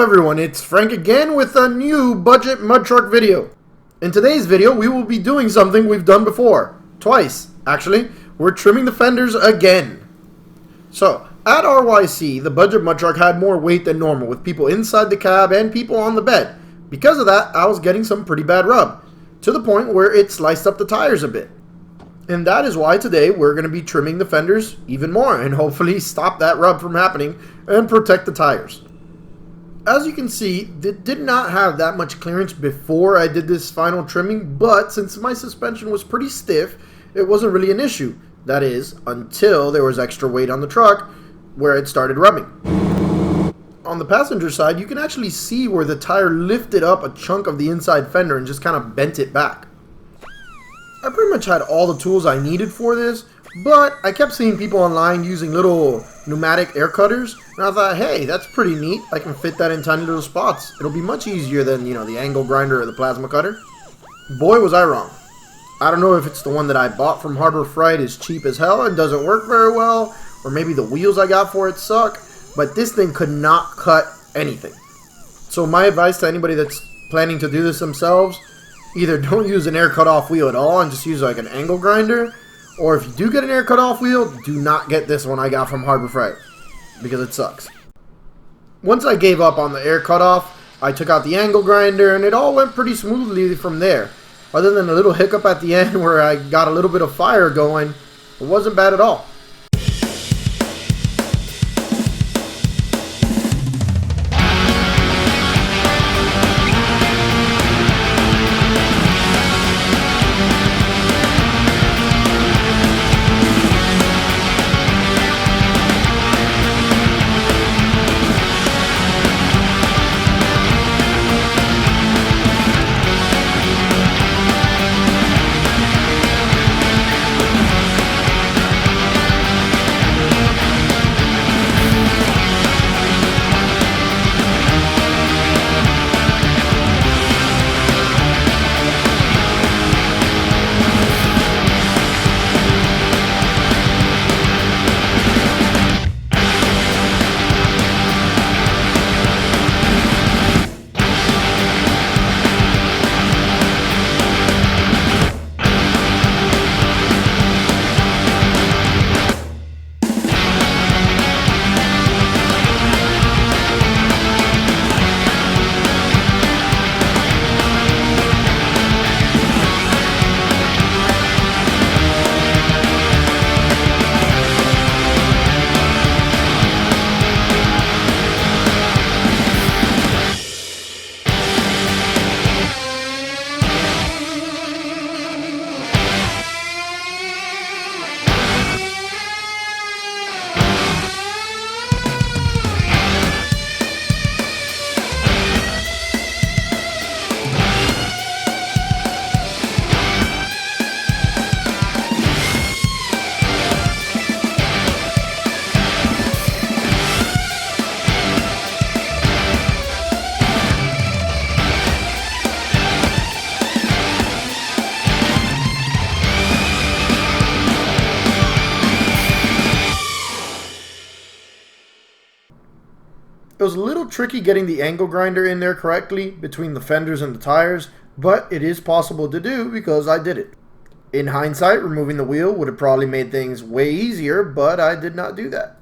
everyone, it's Frank again with a new budget mud truck video. In today's video, we will be doing something we've done before. Twice, actually. We're trimming the fenders again. So, at RYC, the budget mud truck had more weight than normal, with people inside the cab and people on the bed. Because of that, I was getting some pretty bad rub, to the point where it sliced up the tires a bit. And that is why today we're going to be trimming the fenders even more and hopefully stop that rub from happening and protect the tires. As you can see, it did not have that much clearance before I did this final trimming, but since my suspension was pretty stiff, it wasn't really an issue. That is, until there was extra weight on the truck where it started rubbing. On the passenger side, you can actually see where the tire lifted up a chunk of the inside fender and just kind of bent it back. I pretty much had all the tools I needed for this, but I kept seeing people online using little pneumatic air cutters, and I thought, hey, that's pretty neat. I can fit that in tiny little spots. It'll be much easier than, the angle grinder or the plasma cutter. Boy, was I wrong. I don't know if it's the one that I bought from Harbor Freight is cheap as hell and doesn't work very well, or maybe the wheels I got for it suck, but this thing could not cut anything. So my advice to anybody that's planning to do this themselves, either don't use an air cutoff wheel at all and just use like an angle grinder, or if you do get an air cutoff wheel, do not get this one I got from Harbor Freight, because it sucks. Once I gave up on the air cutoff, I took out the angle grinder and it all went pretty smoothly from there. Other than a little hiccup at the end where I got a little bit of fire going, it wasn't bad at all. It was a little tricky getting the angle grinder in there correctly between the fenders and the tires, but it is possible to do because I did it. In hindsight, removing the wheel would have probably made things way easier, but I did not do that.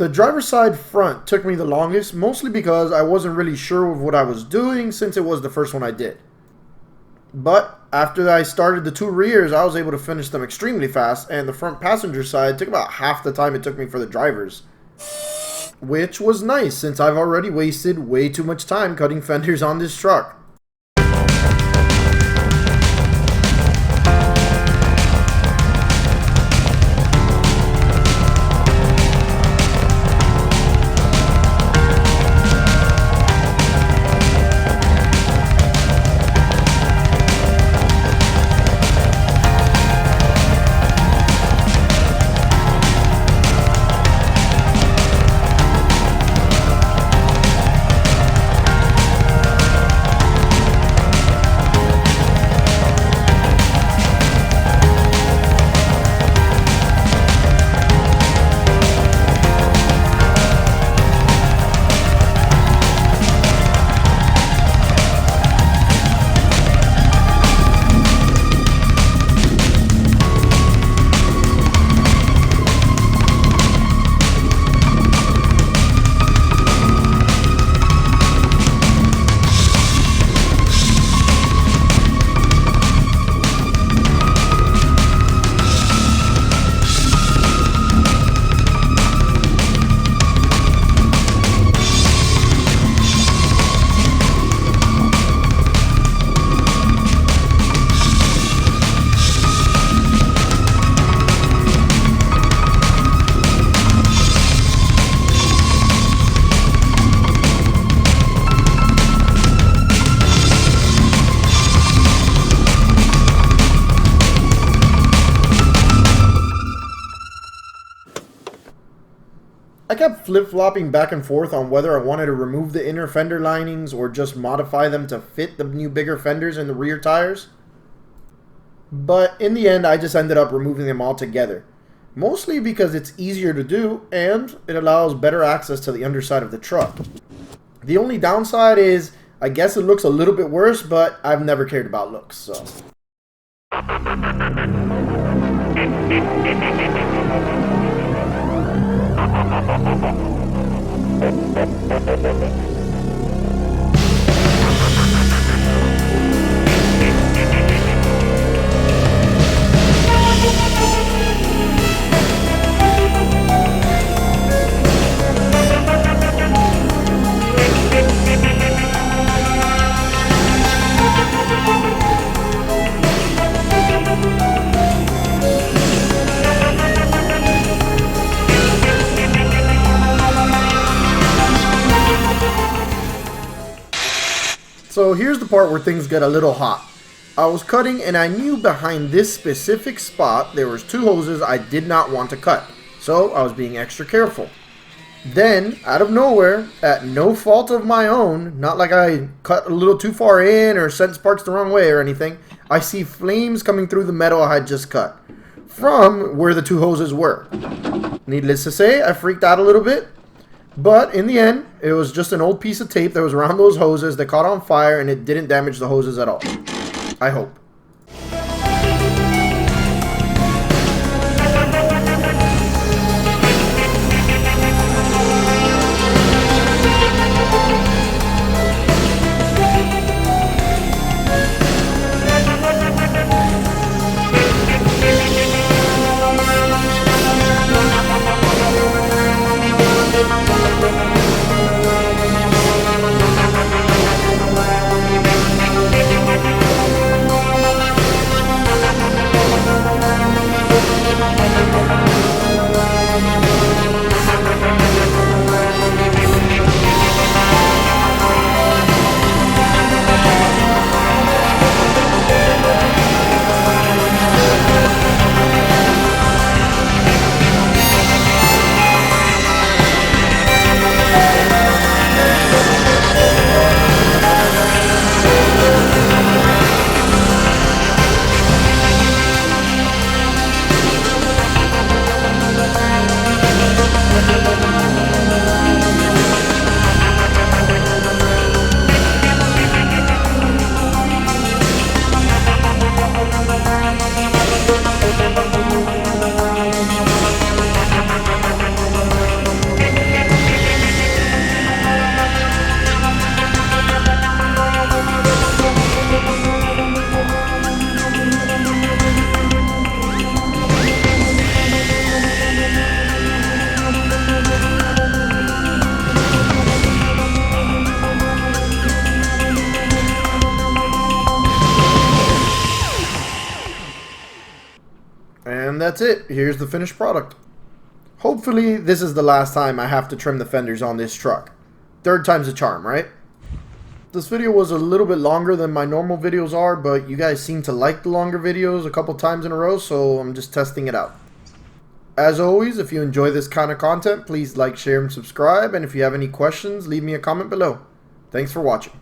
the driver's side front took me the longest, mostly because I wasn't really sure of what I was doing since it was the first one I did. But after I started the two rears, I was able to finish them extremely fast, and the front passenger side took about half the time it took me for the drivers. Which was nice, since I've already wasted way too much time cutting fenders on this truck. I kept flip-flopping back and forth on whether I wanted to remove the inner fender linings or just modify them to fit the new bigger fenders in the rear tires. But in the end, I just ended up removing them all together. Mostly because it's easier to do and it allows better access to the underside of the truck. The only downside is, I guess it looks a little bit worse, but I've never cared about looks, so. So here's the part where things get a little hot. I was cutting and I knew behind this specific spot there was two hoses I did not want to cut. So I was being extra careful. Then, out of nowhere, at no fault of my own, not like I cut a little too far in or sent sparks the wrong way or anything, I see flames coming through the metal I had just cut, from where the two hoses were. Needless to say, I freaked out a little bit, but in the end, it was just an old piece of tape that was around those hoses that caught on fire and it didn't damage the hoses at all. I hope. that's it. Here's the finished product. Hopefully this is the last time I have to trim the fenders on this truck. Third time's a charm, right? This video was a little bit longer than my normal videos are, but you guys seem to like the longer videos a couple times in a row, so I'm just testing it out. As always, if you enjoy this kind of content, please like, share, and subscribe, and if you have any questions, leave me a comment below. Thanks for watching.